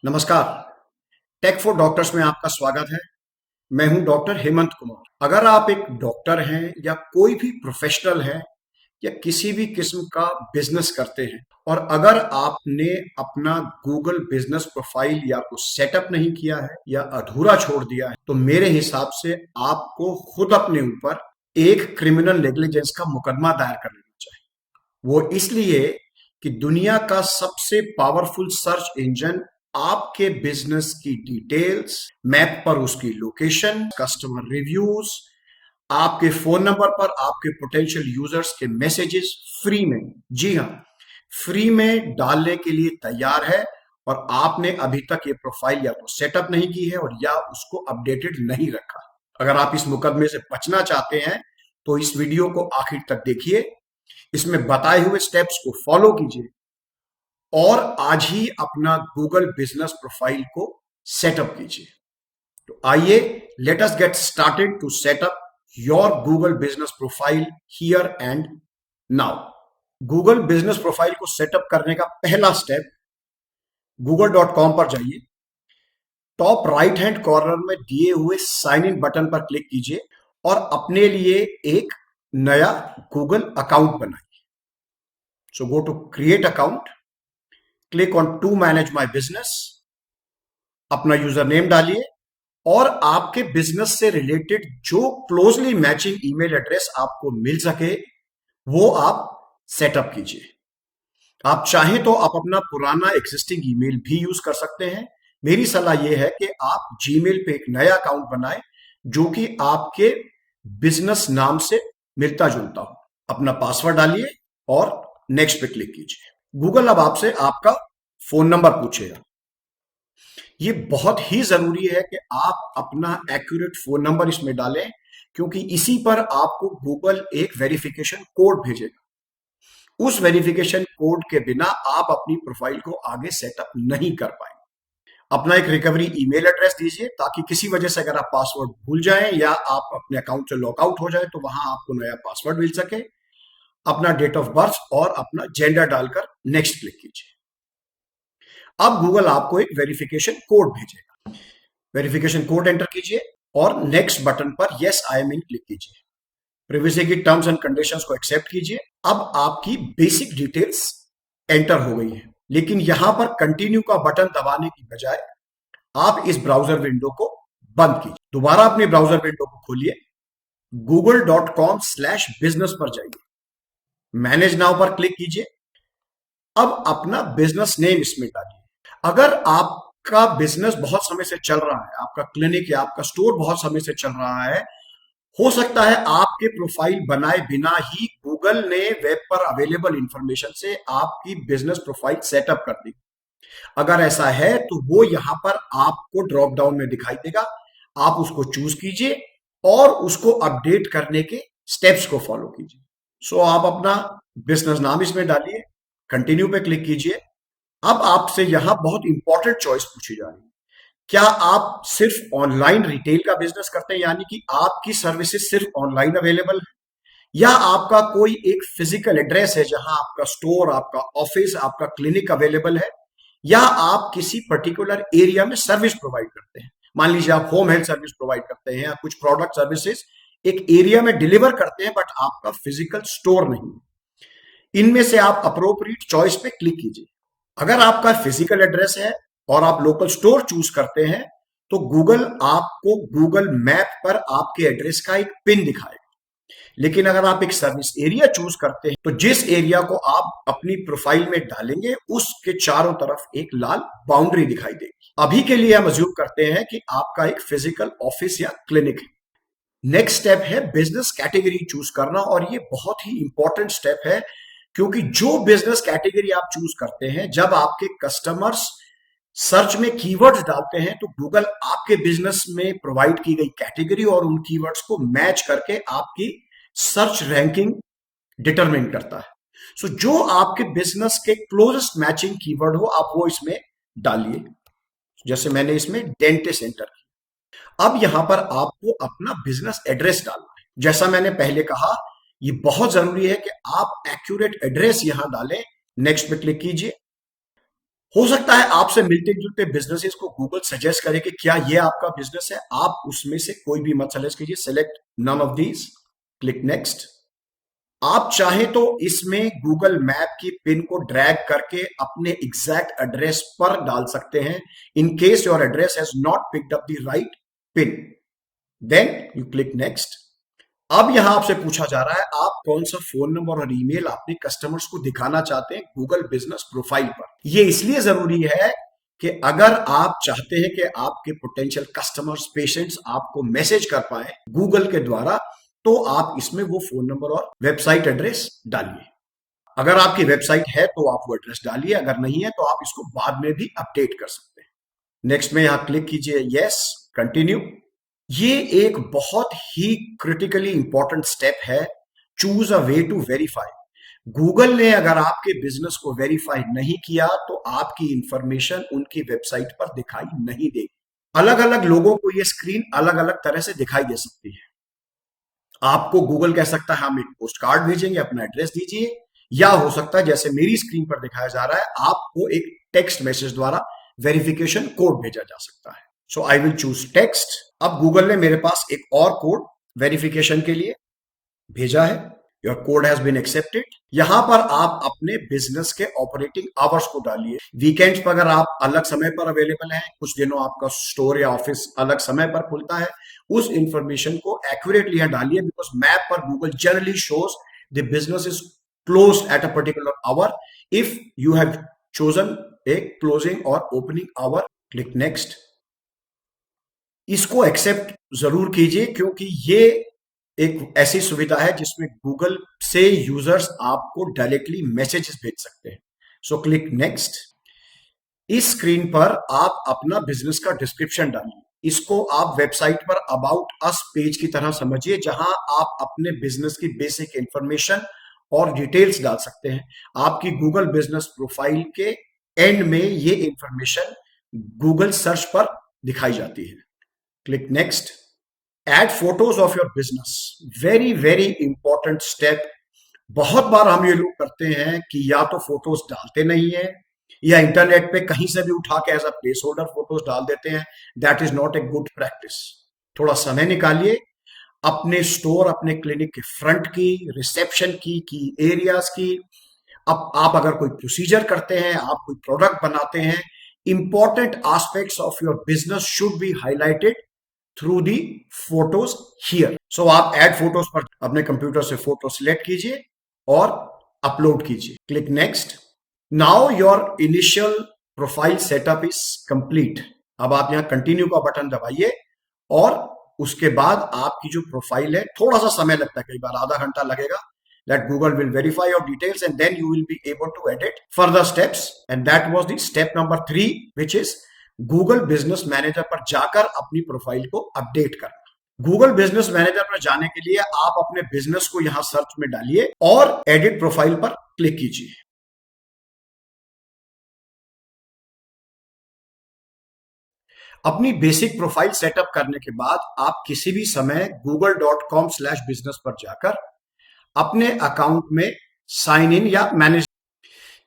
नमस्कार। Take for doctors में आपका स्वागत है। मैं हूं डॉक्टर हेमंत कुमार। अगर आप एक डॉक्टर हैं या कोई भी प्रोफेशनल है या किसी भी किस्म का बिजनेस करते हैं और अगर आपने अपना गूगल बिजनेस प्रोफाइल या तो सेटअप नहीं किया है या अधूरा छोड़ दिया है तो मेरे हिसाब से आपको खुद अपने ऊपर एक क्रिमिनल नेग्लिजेंस का मुकदमा दायर कर लेना चाहिए। वो इसलिए कि दुनिया का सबसे पावरफुल सर्च इंजन आपके बिजनेस की डिटेल्स, मैप पर उसकी लोकेशन, कस्टमर रिव्यूज, आपके फोन नंबर पर आपके पोटेंशियल यूजर्स के मैसेजेस फ्री में, जी हाँ, फ्री में डालने के लिए तैयार है। और आपने अभी तक ये प्रोफाइल या तो सेटअप नहीं की है और या उसको अपडेटेड नहीं रखा। अगर आप इस मुकदमे से बचना चाहते हैं तो इस वीडियो को आखिर तक देखिए, इसमें बताए हुए स्टेप्स को फॉलो कीजिए और आज ही अपना गूगल बिजनेस प्रोफाइल को सेटअप कीजिए। तो आइए, let us get started to set up your Google business profile here and now. Google business profile को सेटअप करने का पहला स्टेप, google.com पर जाइए। टॉप राइट हैंड कॉर्नर में दिए हुए साइन इन बटन पर क्लिक कीजिए और अपने लिए एक नया गूगल अकाउंट बनाइए। So go to create account, click on to manage my business, अपना यूजर नेम डालिए और आपके बिजनेस से रिलेटेड जो क्लोजली मैचिंग ईमेल एड्रेस आपको मिल सके वो आप सेटअप कीजिए। आप चाहें तो आप अपना पुराना एग्जिस्टिंग ईमेल भी यूज कर सकते हैं। मेरी सलाह यह है कि आप जीमेल पे एक नया अकाउंट बनाएं जो कि आपके बिजनेस नाम से मिलता जुलता हो। अपना पासवर्ड डालिए और नेक्स्ट पे क्लिक कीजिए। गूगल अब आपसे आपका फोन नंबर पूछेगा। ये बहुत ही जरूरी है कि आप अपना एक्यूरेट फोन नंबर इसमें डालें क्योंकि इसी पर आपको गूगल एक वेरिफिकेशन कोड भेजेगा। उस वेरिफिकेशन कोड के बिना आप अपनी प्रोफाइल को आगे सेटअप नहीं कर पाएंगे। अपना एक रिकवरी ईमेल एड्रेस दीजिए ताकि किसी वजह से अगर आप पासवर्ड भूल जाएं या आप अपने अकाउंट से लॉकआउट हो जाए तो वहां आपको नया पासवर्ड मिल सके। अपना डेट ऑफ बर्थ और अपना जेंडर डालकर नेक्स्ट क्लिक कीजिए। अब गूगल आपको एक वेरिफिकेशन कोड भेजेगा। वेरिफिकेशन कोड एंटर कीजिए और नेक्स्ट बटन पर yes I am in click कीजिए। प्रिवेसी की टर्म्स एंड कंडीशंस को एक्सेप्ट कीजिए। अब आपकी बेसिक डिटेल्स एंटर हो गई है, लेकिन यहां पर कंटिन्यू का बटन दबाने की बजाय आप इस ब्राउजर विंडो को बंद कीजिए। दोबारा अपने ब्राउजर विंडो को खोलिए, google.com/business पर जाइए, मैनेज नाउ पर क्लिक कीजिए। अब अपना बिजनेस नेम इसमें डालिए। अगर आपका बिजनेस बहुत समय से चल रहा है, आपका क्लिनिक या आपका स्टोर बहुत समय से चल रहा है, हो सकता है आपके प्रोफाइल बनाए बिना ही गूगल ने वेब पर अवेलेबल इंफॉर्मेशन से आपकी बिजनेस प्रोफाइल सेटअप कर दी। अगर ऐसा है तो वो यहां पर आपको ड्रॉप डाउन में दिखाई देगा। आप उसको चूज कीजिए और उसको अपडेट करने के स्टेप्स को फॉलो कीजिए। सो आप अपना बिजनेस नाम इसमें डालिए, कंटिन्यू पे क्लिक कीजिए। अब आपसे यहां बहुत इंपॉर्टेंट चॉइस पूछी जा रही है। क्या आप सिर्फ ऑनलाइन रिटेल का बिजनेस करते हैं, यानी कि आपकी सर्विसेज सिर्फ ऑनलाइन अवेलेबल है, या आपका कोई एक फिजिकल एड्रेस है जहां आपका स्टोर, आपका ऑफिस, आपका क्लिनिक अवेलेबल है, या आप किसी पर्टिकुलर एरिया में सर्विस प्रोवाइड करते हैं। मान लीजिए आप होम हेल्थ सर्विस प्रोवाइड करते हैं या कुछ प्रोडक्ट सर्विसेज एक एरिया में डिलीवर करते हैं बट आपका फिजिकल स्टोर नहीं है। इनमें से आप अप्रोप्रिएट चॉइस पे क्लिक कीजिए। अगर आपका फिजिकल एड्रेस है और आप लोकल स्टोर चूज करते हैं तो गूगल आपको गूगल मैप पर आपके एड्रेस का एक पिन दिखाएगा। लेकिन अगर आप एक सर्विस एरिया चूज करते हैं तो जिस एरिया को आप अपनी प्रोफाइल में डालेंगे उसके चारों तरफ एक लाल बाउंड्री दिखाई देगी। अभी के लिए हम अज्यूम करते हैं कि आपका एक फिजिकल ऑफिस या क्लिनिक है। नेक्स्ट स्टेप है बिजनेस कैटेगरी चूज करना, और ये बहुत ही इंपॉर्टेंट स्टेप है क्योंकि जो बिजनेस कैटेगरी आप चूज करते हैं, जब आपके कस्टमर्स सर्च में कीवर्ड्स डालते हैं तो गूगल आपके बिजनेस में प्रोवाइड की गई कैटेगरी और उन कीवर्ड्स को मैच करके आपकी सर्च रैंकिंग डिटरमिन करता है। सो जो आपके बिजनेस के क्लोजेस्ट मैचिंग कीवर्ड हो आप वो इसमें डालिए। जैसे मैंने इसमें डेंटिस्ट एंटर किया। अब यहां पर आपको अपना बिजनेस एड्रेस डालना है। जैसा मैंने पहले कहा, ये बहुत जरूरी है कि आप एक्यूरेट एड्रेस यहां डालें। नेक्स्ट पे क्लिक कीजिए। हो सकता है आपसे मिलते जुलते बिजनेसेस को गूगल सजेस्ट करे कि क्या ये आपका बिजनेस है, आप उसमें से कोई भी मत सजेस्ट कीजिए, select none of these, click next. आप चाहें तो इसमें गूगल मैप की पिन को ड्रैग करके अपने एग्जैक्ट एड्रेस पर डाल सकते हैं, in case your address has not picked up the right pin, then you click next. अब यहां आपसे पूछा जा रहा है आप कौन सा फोन नंबर और ईमेल अपने कस्टमर्स को दिखाना चाहते हैं गूगल बिजनेस प्रोफाइल पर। यह इसलिए जरूरी है कि अगर आप चाहते हैं कि आपके पोटेंशियल कस्टमर्स, पेशेंट्स आपको मैसेज कर पाए गूगल के द्वारा, तो आप इसमें वो फोन नंबर और वेबसाइट एड्रेस डालिए। अगर आपकी वेबसाइट है तो आप वो एड्रेस डालिए, अगर नहीं है तो आप इसको बाद में भी अपडेट कर सकते हैं। नेक्स्ट में यहां क्लिक कीजिए, यस, कंटिन्यू। ये एक बहुत ही क्रिटिकली इंपॉर्टेंट स्टेप है, choose a way to verify. Google ने अगर आपके बिजनेस को वेरीफाई नहीं किया तो आपकी इंफॉर्मेशन उनकी वेबसाइट पर दिखाई नहीं देगी। अलग अलग लोगों को ये स्क्रीन अलग अलग तरह से दिखाई दे सकती है। आपको गूगल कह सकता है हम एक पोस्ट कार्ड भेजेंगे, अपना एड्रेस दीजिए, या हो सकता है जैसे मेरी स्क्रीन पर दिखाया जा रहा है आपको एक टेक्स्ट मैसेज द्वारा वेरिफिकेशन कोड भेजा जा सकता है। सो आई विल चूज टेक्स्ट। अब गूगल ने मेरे पास एक और कोड वेरिफिकेशन के लिए भेजा है, your code has been accepted. यहां पर आप अपने बिजनेस के ऑपरेटिंग आवर्स को डालिए। वीकेंड्स पर अगर आप अलग समय पर अवेलेबल हैं, कुछ दिनों आपका स्टोर या ऑफिस अलग समय पर खुलता है, उस इंफॉर्मेशन को एक्यूरेटली यहां डालिए, बिकॉज मैप पर Google generally shows the business is close at a particular hour if you have chosen A closing और ओपनिंग आवर। Click next. इसको एक्सेप्ट जरूर कीजिए क्योंकि ये एक ऐसी सुविधा है जिसमें गूगल से यूजर्स आपको डायरेक्टली मैसेजेस भेज सकते हैं। So click next. इस स्क्रीन पर आप अपना बिजनेस का डिस्क्रिप्शन डालिए। इसको आप वेबसाइट पर अबाउट अस पेज की तरह समझिए, जहां आप अपने बिजनेस की बेसिक इंफॉर्मेशन और डिटेल्स डाल सकते हैं। आपकी गूगल बिजनेस प्रोफाइल के एंड में ये इंफॉर्मेशन गूगल सर्च पर दिखाई जाती है। Click next. Add photos of your business, very very important step. बहुत बार हम ये लोग करते हैं कि या तो फोटोज डालते नहीं है या इंटरनेट पे कहीं से भी उठा के as a placeholder photos डाल देते हैं। That is not a good practice. थोड़ा समय निकालिए, अपने स्टोर, अपने क्लिनिक के फ्रंट की, रिसेप्शन की एरियाज की, अब आप अगर कोई प्रोसीजर करते हैं, आप कोई प्रोडक्ट बनाते हैं, important aspects of your business should be highlighted through the photos here. So आप ऐड फोटोज पर अपने कंप्यूटर से फोटो सिलेक्ट कीजिए और अपलोड कीजिए। Click next. Now your initial profile setup is complete. अब आप यहां कंटिन्यू का बटन दबाइए और उसके बाद आपकी जो प्रोफाइल है, थोड़ा सा समय लगता है, कई बार आधा घंटा लगेगा, that Google will verify your details and then you will be able to edit further steps, and that was the step number 3, which is Google Business Manager पर जाकर अपनी प्रोफाइल को अपडेट करना। Google Business Manager पर जाने के लिए आप अपने बिजनेस को यहां सर्च में डालिए और एडिट प्रोफाइल पर क्लिक कीजिए। अपनी बेसिक प्रोफाइल सेटअप करने के बाद आप किसी भी समय google.com/business पर जाकर अपने अकाउंट में साइन इन या मैनेज,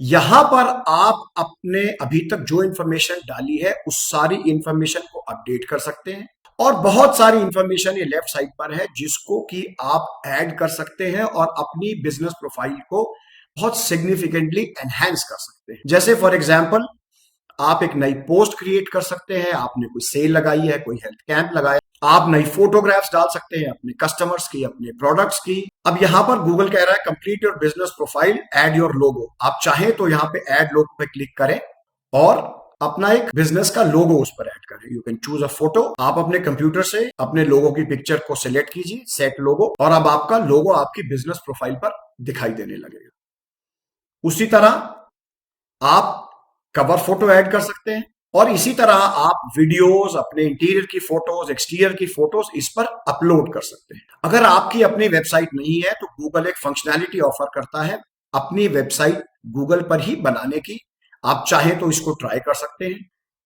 यहां पर आप अपने अभी तक जो इंफॉर्मेशन डाली है उस सारी इंफॉर्मेशन को अपडेट कर सकते हैं। और बहुत सारी इंफॉर्मेशन ये लेफ्ट साइड पर है जिसको कि आप ऐड कर सकते हैं और अपनी बिजनेस प्रोफाइल को बहुत सिग्निफिकेंटली एनहांस कर सकते हैं। जैसे फॉर एग्जांपल, आप एक नई पोस्ट क्रिएट कर सकते हैं, आपने कोई सेल लगाई है, कोई हेल्थ कैंप लगाया, आप नई फोटोग्राफ्स डाल सकते हैं अपने कस्टमर्स की, अपने प्रोडक्ट्स की। अब यहां पर गूगल कह रहा है complete your business profile, add your logo. आप चाहें तो यहां पे ऐड लोगो पे क्लिक करें और अपना एक बिजनेस का लोगो उस पर ऐड करें। You can choose a photo. आप अपने कंप्यूटर से अपने लोगो की पिक्चर को सिलेक्ट कीजिए, सेट लोगो, और अब आपका लोगो आपकी बिजनेस प्रोफाइल पर दिखाई देने लगेगा। उसी तरह आप कवर फोटो ऐड कर सकते हैं और इसी तरह आप वीडियोस, अपने इंटीरियर की फोटोज, एक्सटीरियर की फोटोज इस पर अपलोड कर सकते हैं। अगर आपकी अपनी वेबसाइट नहीं है तो गूगल एक फंक्शनैलिटी ऑफर करता है अपनी वेबसाइट गूगल पर ही बनाने की। आप चाहें तो इसको ट्राई कर सकते हैं।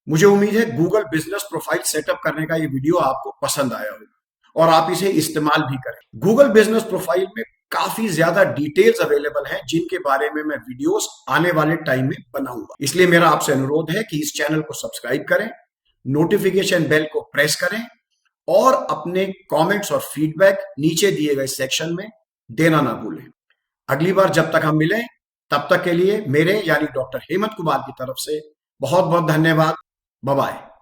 मुझे उम्मीद है गूगल बिजनेस प्रोफाइल सेटअप करने का ये वीडियो आपको पसंद आया होगा और आप इसे इस्तेमाल भी करें। गूगल बिजनेस प्रोफाइल में काफी ज्यादा डिटेल्स अवेलेबल हैं जिनके बारे में मैं वीडियोस आने वाले टाइम में बनाऊंगा। इसलिए मेरा आपसे अनुरोध है कि इस चैनल को सब्सक्राइब करें, नोटिफिकेशन बेल को प्रेस करें और अपने कमेंट्स और फीडबैक नीचे दिए गए सेक्शन में देना ना भूलें। अगली बार जब तक हम मिलें, तब तक के लिए मेरे यानी डॉक्टर हेमंत कुमार की तरफ से बहुत बहुत धन्यवाद। Bye bye.